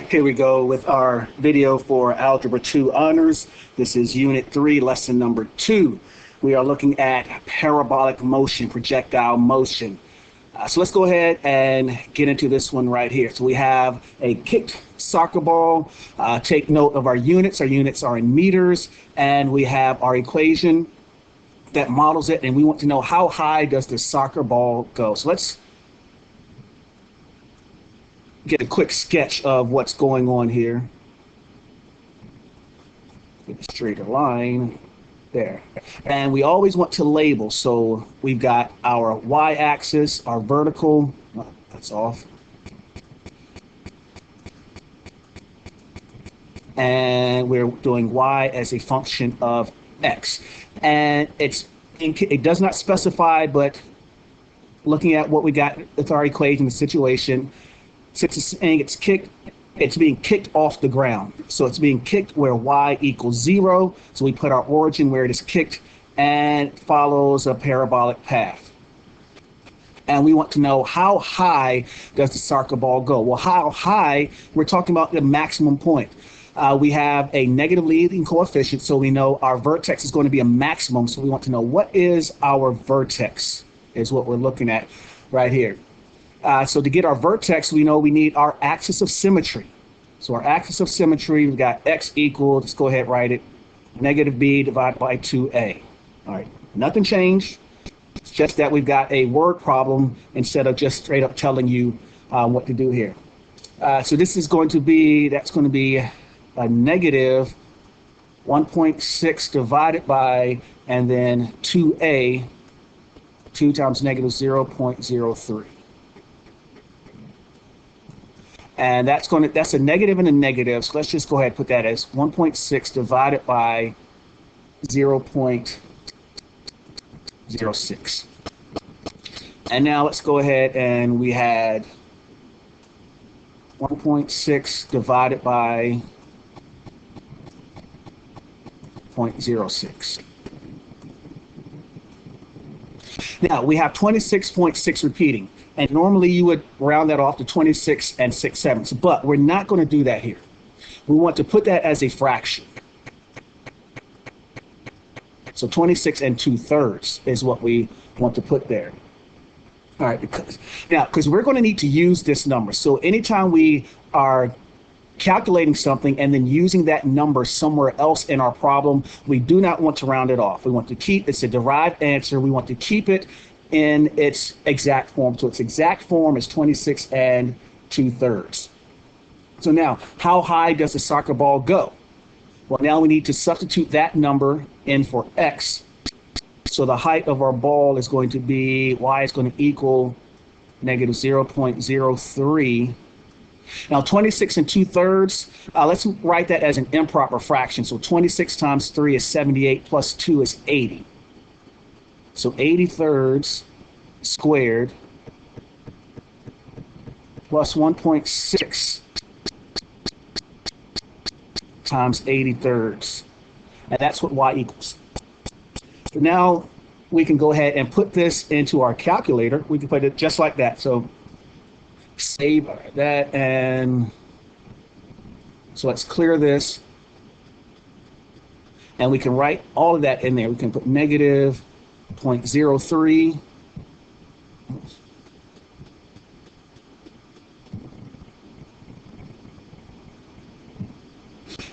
Here we go with our video for Algebra 2 Honors. This is Unit 3, Lesson number 2. We are looking at parabolic motion, projectile motion. So let's go ahead and get into this one right here. So we have a kicked soccer ball. Take note of our units. Our units are in meters, and we have our equation that models it, and we want to know how high does the soccer ball go. So let's get a quick sketch of what's going on here. Get a straighter line there. And we always want to label. So we've got our y-axis, our vertical. Oh, that's off. And we're doing y as a function of x. And it does not specify, but looking at what we got with our equation, the situation, since it's saying it's being kicked off the ground. So it's being kicked where y equals 0. So we put our origin where it is kicked, and it follows a parabolic path. And we want to know how high does the soccer ball go. Well, how high, we're talking about the maximum point. We have a negative leading coefficient, so we know our vertex is going to be a maximum. So we want to know what is our vertex, is what we're looking at right here. So to get our vertex, we know we need our axis of symmetry. So our axis of symmetry, we've got x equals, let's go ahead and write it, negative b divided by 2a. All right, nothing changed. It's just that we've got a word problem instead of just straight up telling you what to do here. So this is going to be, that's going to be a negative 1.6 divided by, and then 2a, 2 times negative 0.03. And that's a negative and a negative, so let's just go ahead and put that as 1.6 divided by 0.06. And now let's go ahead, and we had 1.6 divided by 0.06. Now we have 26.6 repeating, and normally you would round that off to 26 and 6/7, but we're not going to do that here. We want to put that as a fraction. So 26 and 2/3 is what we want to put there. All right, because we're going to need to use this number. So anytime we are calculating something and then using that number somewhere else in our problem, we do not want to round it off. We want to keep, it's a derived answer, we want to keep it in its exact form. So its exact form is 26 and 2/3. So now, how high does the soccer ball go? Well, now we need to substitute that number in for x. So the height of our ball is going to be, y is going to equal negative 0.03. Now 26 and 2/3, let's write that as an improper fraction. So 26 times 3 is 78 plus 2 is 80. So 80/3 squared plus 1.6 times 80/3. And that's what y equals. So now we can go ahead and put this into our calculator. We can put it just like that. So save that, and so let's clear this, and we can write all of that in there. We can put negative 0.03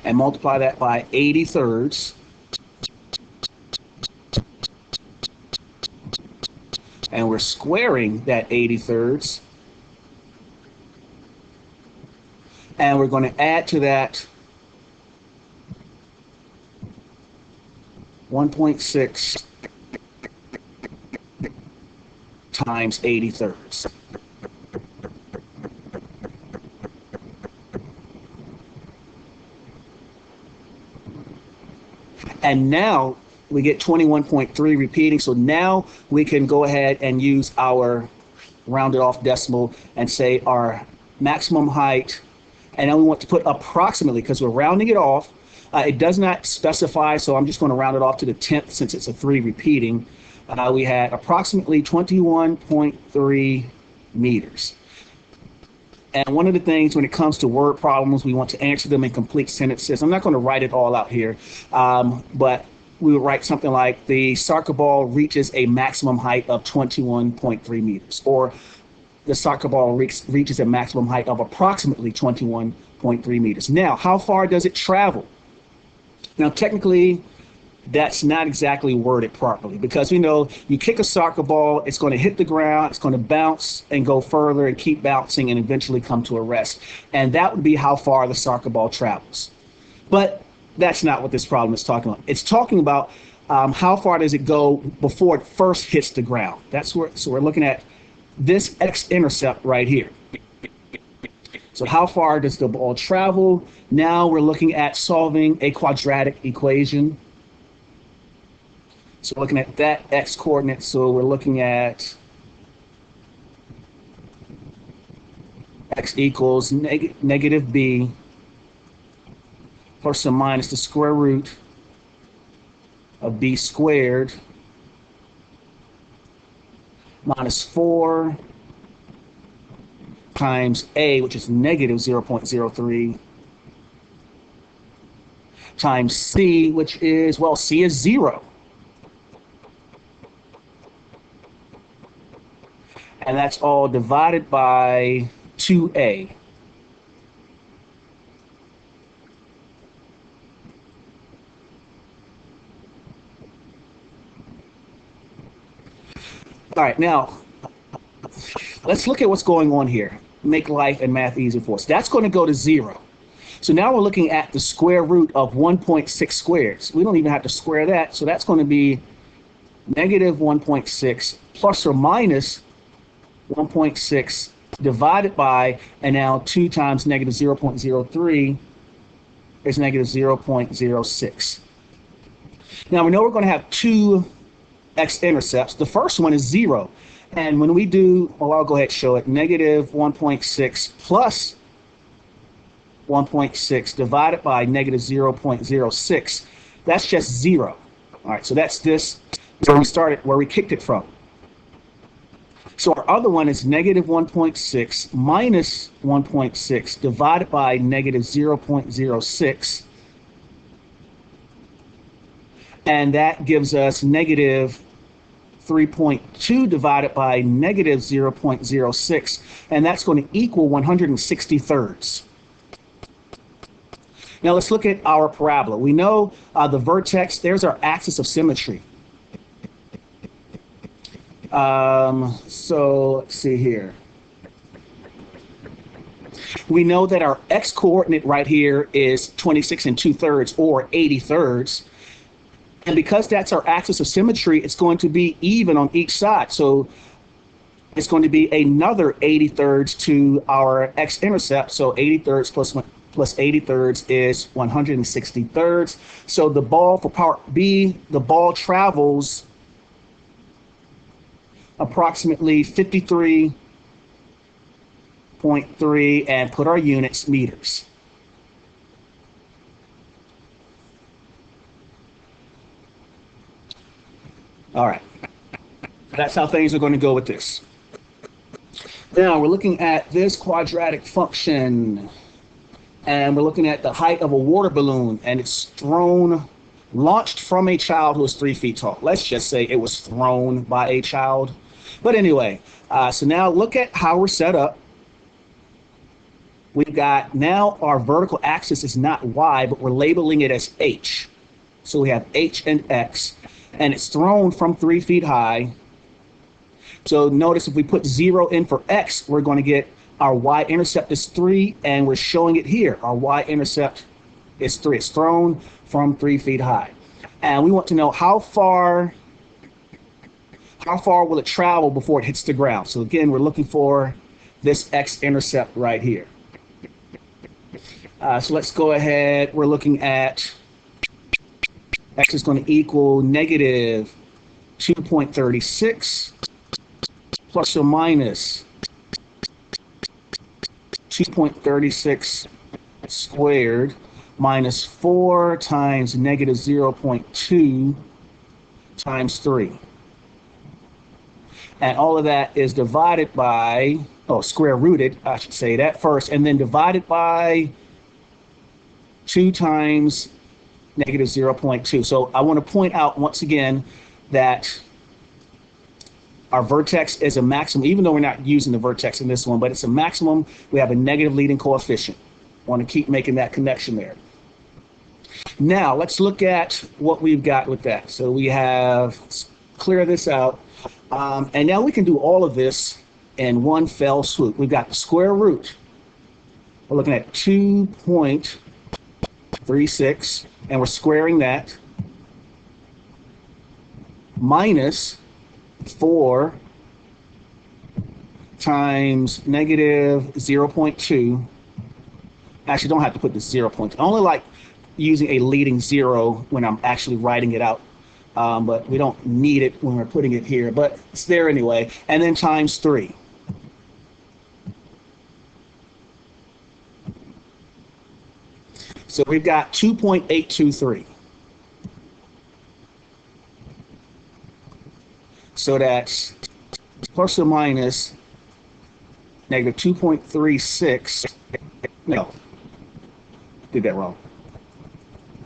and multiply that by 80/3, and we're squaring that 80/3. And we're going to add to that 1.6 times 80/3. And now we get 21.3 repeating. So now we can go ahead and use our rounded off decimal and say our maximum height. And then we want to put approximately, because we're rounding it off. It does not specify, so I'm just going to round it off to the 10th since it's a 3 repeating. We had approximately 21.3 meters. And one of the things when it comes to word problems, we want to answer them in complete sentences. I'm not going to write it all out here, but we would write something like the soccer ball reaches a maximum height of 21.3 meters, or the soccer ball reaches a maximum height of approximately 21.3 meters. Now, how far does it travel? Now, technically, that's not exactly worded properly, because we know you kick a soccer ball, it's going to hit the ground, it's going to bounce and go further and keep bouncing and eventually come to a rest. And that would be how far the soccer ball travels. But that's not what this problem is talking about. It's talking about how far does it go before it first hits the ground. So we're looking at this x-intercept right here. So how far does the ball travel? Now we're looking at solving a quadratic equation. So looking at that x-coordinate, so we're looking at x equals negative b plus or minus the square root of b squared minus 4 times a, which is negative 0.03, times c, which is, well, c is 0. And that's all divided by 2a. All right, now let's look at what's going on here. Make life and math easy for us. That's going to go to 0. So now we're looking at the square root of 1.6 squared. We don't even have to square that, so that's going to be negative 1.6 plus or minus 1.6 divided by, and now 2 times negative 0.03 is negative 0.06. Now we know we're going to have two x-intercepts. The first one is 0. And when we do, well, I'll go ahead and show it, negative 1.6 plus 1.6 divided by negative 0.06, that's just 0. All right, so that's this, where we started, where we kicked it from. So our other one is negative 1.6 minus 1.6 divided by negative 0.06. And that gives us negative 3.2 divided by negative 0.06. And that's going to equal 160 thirds. Now let's look at our parabola. We know the vertex, there's our axis of symmetry. So let's see here. We know that our x-coordinate right here is 26 2/3 or 80 thirds. And because that's our axis of symmetry, it's going to be even on each side. So it's going to be another 80 thirds to our x-intercept. So 80 thirds plus 80 thirds is 160 thirds. So the ball, for part B, the ball travels approximately 53.3, and put our units meters. All right, that's how things are going to go with this. Now we're looking at this quadratic function, and we're looking at the height of a water balloon, and it's launched from a child who is 3 feet tall. Let's just say it was thrown by a child. But anyway, so now look at how we're set up. We've got, now our vertical axis is not y, but we're labeling it as h. So we have h and x, and it's thrown from 3 feet high. So notice if we put 0 in for x, we're going to get our y-intercept is 3, and we're showing it here. Our y-intercept is 3. It's thrown from 3 feet high. And we want to know how far will it travel before it hits the ground. So again, we're looking for this x-intercept right here. So let's go ahead. We're looking at x is going to equal negative 2.36 plus or minus 2.36 squared minus 4 times negative 0.2 times 3. And all of that is divided by, oh, square rooted, I should say that first, and then divided by 2 times negative 0.2. So I want to point out once again that our vertex is a maximum, even though we're not using the vertex in this one, but it's a maximum. We have a negative leading coefficient. I want to keep making that connection there. Now, let's look at what we've got with that. So we have, clear this out, and now we can do all of this in one fell swoop. We've got the square root. We're looking at 2.36, and we're squaring that, minus 4 times negative 0.2. Actually, don't have to put the 0.2. I only like using a leading 0 when I'm actually writing it out, but we don't need it when we're putting it here, but it's there anyway. And then times 3. So we've got 2.823. So that's plus or minus negative 2.36. No, did that wrong.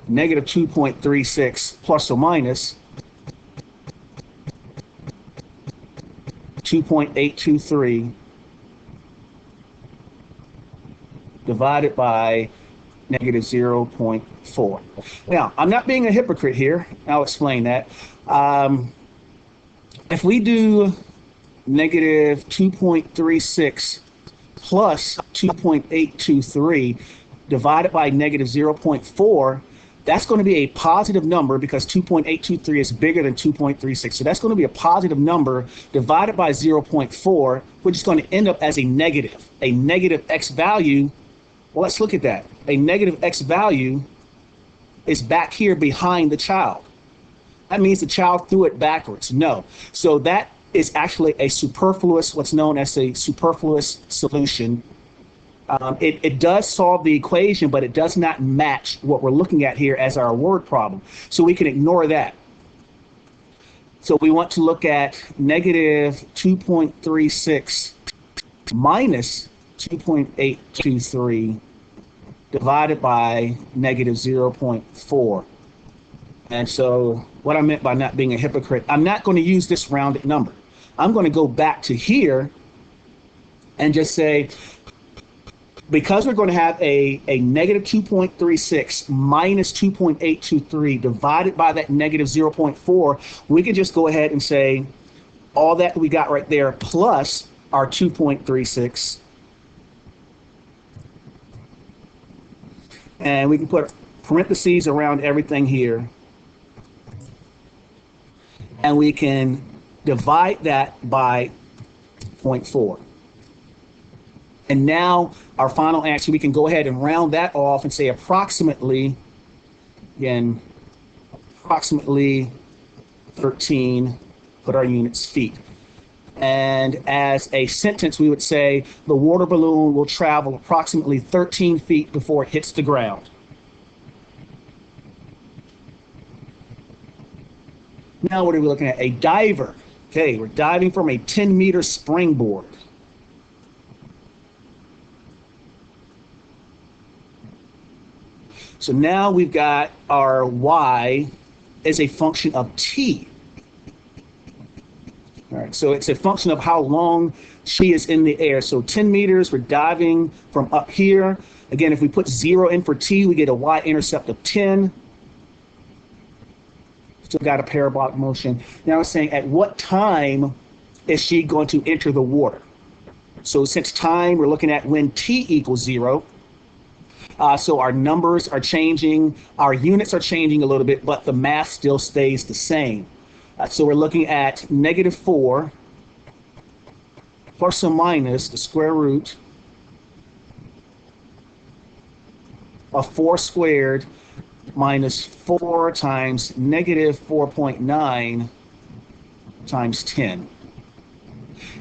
Negative 2.36 plus or minus 2.823 divided by negative 0.4. Now, I'm not being a hypocrite here. I'll explain that. If we do negative 2.36 plus 2.823 divided by negative 0.4, that's going to be a positive number because 2.823 is bigger than 2.36. So that's going to be a positive number divided by 0.4, which is going to end up as a negative x value. Well, let's look at that. A negative x value is back here behind the child. That means the child threw it backwards. No. So that is actually a superfluous, what's known as a superfluous solution. It does solve the equation, but it does not match what we're looking at here as our word problem. So we can ignore that. So we want to look at negative 2.36 minus 2.823 divided by negative 0.4. And so what I meant by not being a hypocrite, I'm not going to use this rounded number. I'm going to go back to here and just say, because we're going to have a negative 2.36 minus 2.823 divided by that negative 0.4, we can just go ahead and say all that we got right there plus our 2.36. And we can put parentheses around everything here. And we can divide that by 0.4. And now our final answer, we can go ahead and round that off and say approximately, again, approximately 13, put our units feet. And as a sentence, we would say the water balloon will travel approximately 13 feet before it hits the ground. Now what are we looking at? A diver. Okay, we're diving from a 10-meter springboard. So now we've got our y as a function of t. All right, so it's a function of how long she is in the air. So 10 meters, we're diving from up here. Again, if we put 0 in for t, we get a y-intercept of 10. Still got a parabolic motion. Now it's saying at what time is she going to enter the water? So since time, we're looking at when t equals 0. So our numbers are changing, our units are changing a little bit, but the math still stays the same. So we're looking at negative 4 plus or minus the square root of 4 squared minus 4 times negative 4.9 times 10.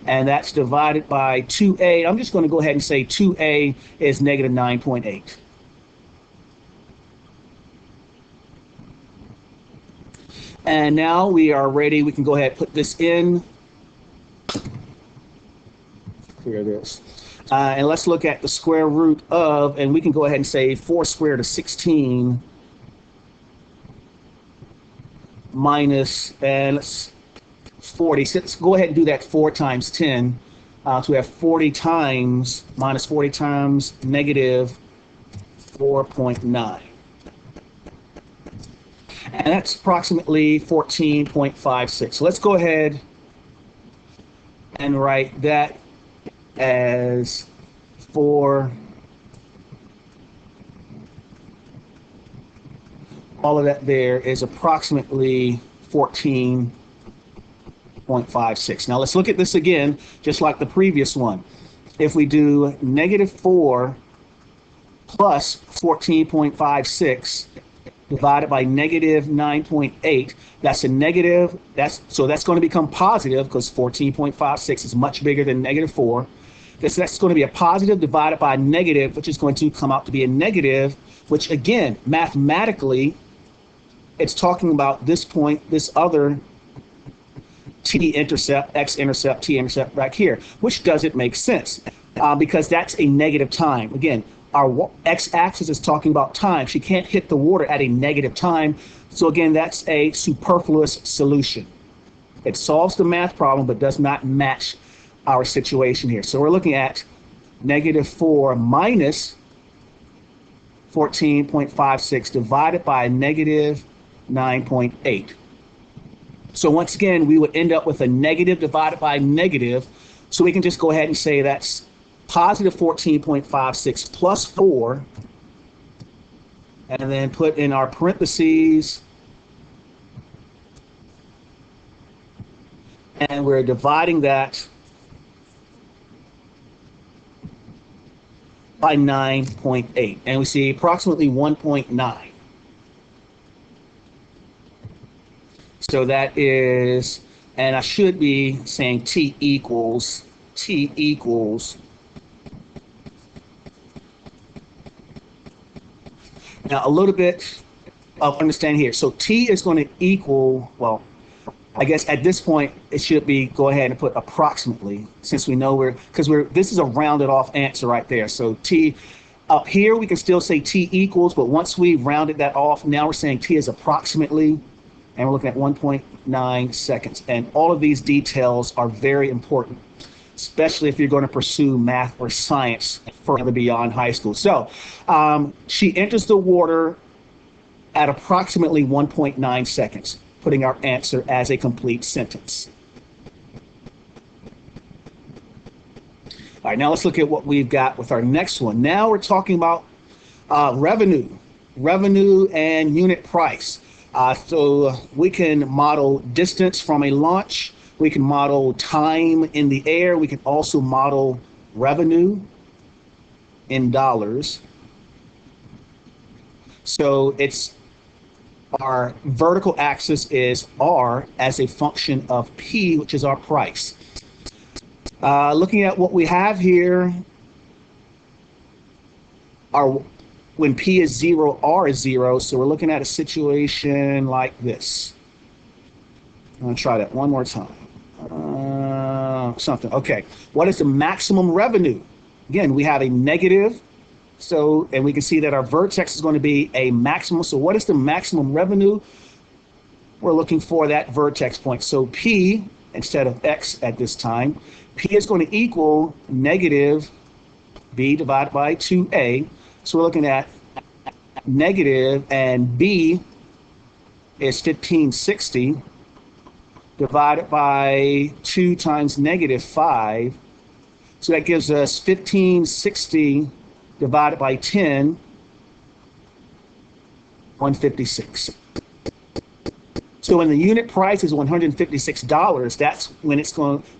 And that's divided by 2a. I'm just going to go ahead and say 2a is negative 9.8. And now we are ready. We can go ahead and put this in clear this. And let's look at the square root of, and we can go ahead and say 4 squared is 16 minus, and let's 40. So let's go ahead and do that 4 times 10. So we have 40 times minus 40 times negative 4.9. And that's approximately 14.56. So let's go ahead and write that as 4. All of that there is approximately 14.56. Now let's look at this again, just like the previous one. If we do negative 4 plus 14.56 divided by negative 9.8, that's a negative, so that's going to become positive because 14.56 is much bigger than negative 4. That's going to be a positive divided by a negative, which is going to come out to be a negative, which again, mathematically, it's talking about this point, this other t-intercept, x-intercept, t-intercept back here, which doesn't make sense because that's a negative time. Again, our x-axis is talking about time. She can't hit the water at a negative time. So again, that's a superfluous solution. It solves the math problem, but does not match our situation here. So we're looking at negative 4 minus 14.56 divided by negative 9.8. So once again, we would end up with a negative divided by negative. So we can just go ahead and say that's positive 14.56 plus 4, and then put in our parentheses, and we're dividing that by 9.8, and we see approximately 1.9. So that is, and I should be saying t equals. Now a little bit of understanding here. So t is going to equal, well, I guess at this point it should be, go ahead and put approximately, since we know this is a rounded off answer right there. So t up here we can still say t equals, but once we rounded that off, now we're saying t is approximately, and we're looking at 1.9 seconds. And all of these details are very important, especially if you're going to pursue math or science further beyond high school. So she enters the water at approximately 1.9 seconds, putting our answer as a complete sentence. All right, now let's look at what we've got with our next one. Now we're talking about revenue and unit price. So we can model distance from a launch. We can model time in the air. We can also model revenue in dollars. So it's our vertical axis is R as a function of P, which is our price. Looking at what we have here, when P is 0, R is 0. So we're looking at a situation like this. I'm going to try that one more time. Okay. What is the maximum revenue? Again, we have a negative. So, and we can see that our vertex is going to be a maximum. So what is the maximum revenue? We're looking for that vertex point. So P, instead of X at this time, P is going to equal negative B divided by 2A. So we're looking at negative, and B is 1560 divided by 2 times negative 5. So that gives us 1560 divided by 10, 156. So when the unit price is $156, that's when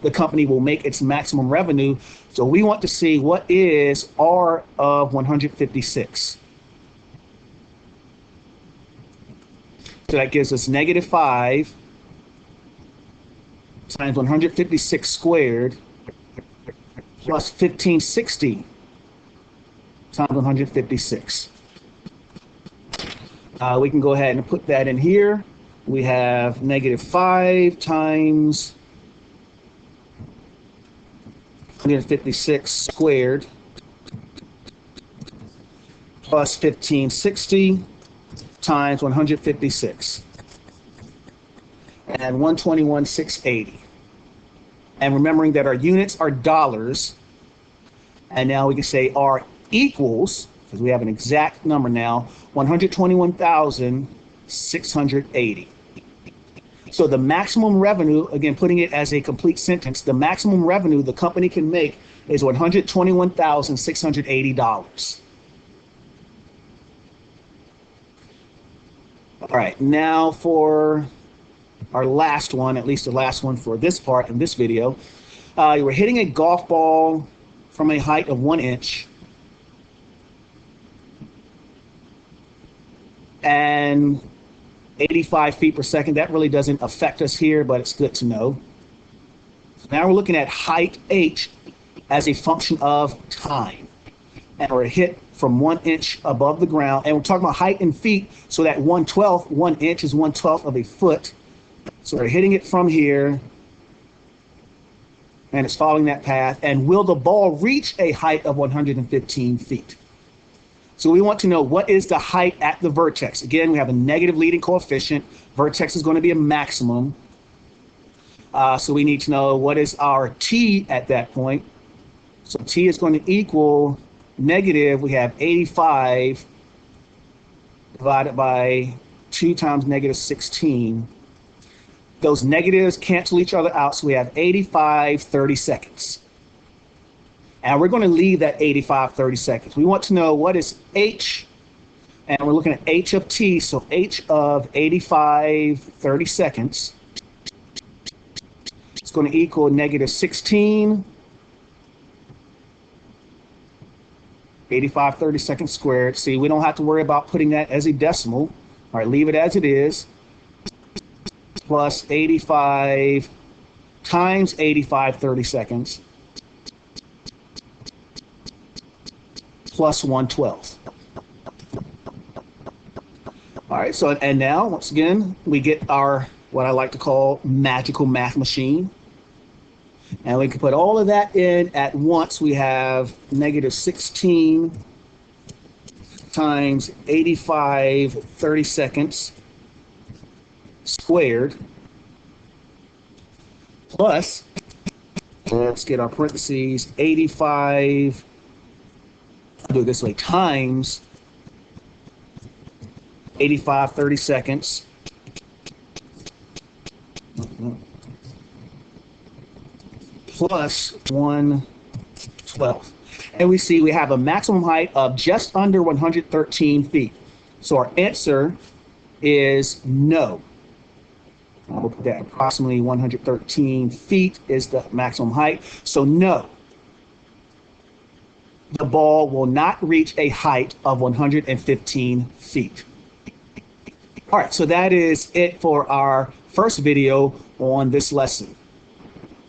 the company will make its maximum revenue. So we want to see what is R of 156. So that gives us negative 5 times 156 squared plus 1560 times 156. We can go ahead and put that in here. We have negative 5 times 156 squared plus 1560 times 156. And 121,680. And remembering that our units are dollars, and now we can say R equals, because we have an exact number now, 121,680. So the maximum revenue, again, putting it as a complete sentence, the maximum revenue the company can make is $121,680. All right, now for our last one, at least the last one for this part in this video. You were hitting a golf ball from a height of 1 inch, and 85 feet per second. That really doesn't affect us here, but it's good to know. So now we're looking at height h as a function of time, and we're hit from 1 inch above the ground, and we're talking about height in feet, so that 1/12, 1 inch is 1/12 of a foot. So we're hitting it from here, and it's following that path. And will the ball reach a height of 115 feet? So we want to know, what is the height at the vertex? Again, we have a negative leading coefficient. Vertex is going to be a maximum. So we need to know, what is our t at that point? So t is going to equal negative, we have 85 divided by 2 times negative 16. Those negatives cancel each other out, so we have 85 30 seconds. And we're going to leave that 85 30 seconds. We want to know, what is h, and we're looking at h of t, so h of 85 30 seconds is going to equal negative 16 85 30 seconds squared. See, we don't have to worry about putting that as a decimal. All right, leave it as it is. Plus 85 times 85 30 seconds plus 1/12. All right, so, and now once again we get our, what I like to call, magical math machine, and we can put all of that in at once. We have negative 16 times 85 30 seconds squared plus, let's get our parentheses, 85, I'll do it this way, times 85 30 seconds plus 1/12. And we see we have a maximum height of just under 113 feet. So our answer is no. We'll put that approximately 113 feet is the maximum height. So no, the ball will not reach a height of 115 feet. All right, so that is it for our first video on this lesson.